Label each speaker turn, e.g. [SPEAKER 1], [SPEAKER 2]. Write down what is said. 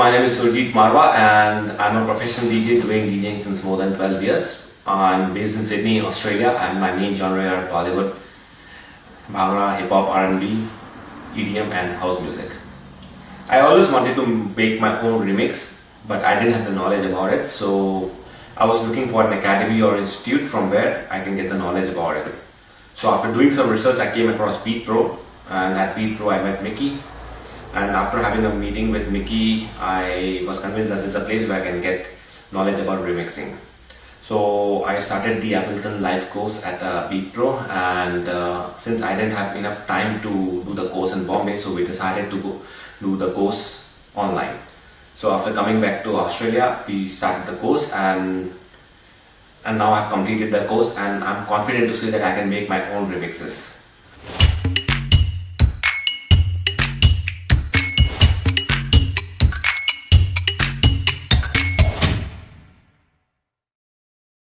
[SPEAKER 1] my name is Surjeet Marwah and I'm a professional DJ doing DJing since more than 12 years. I'm based in Sydney, Australia, and my main genre are Bollywood, Bhangra, Hip Hop, R&B, EDM and house music. I always wanted to make my own remix, but I didn't have the knowledge about it, so I was looking for an academy or institute from where I can get the knowledge about it. So after doing some research, I came across Beatpro, and at Beatpro I met Mickey. And after having a meeting with Mickey, I was convinced that this is a place where I can get knowledge about remixing. So I started the Appleton Live course at Beatpro, and since I didn't have enough time to do the course in Bombay, so we decided to go do the course online. So after coming back to Australia, we started the course, and now I've completed the course, and I'm confident to say that I can make my own remixes.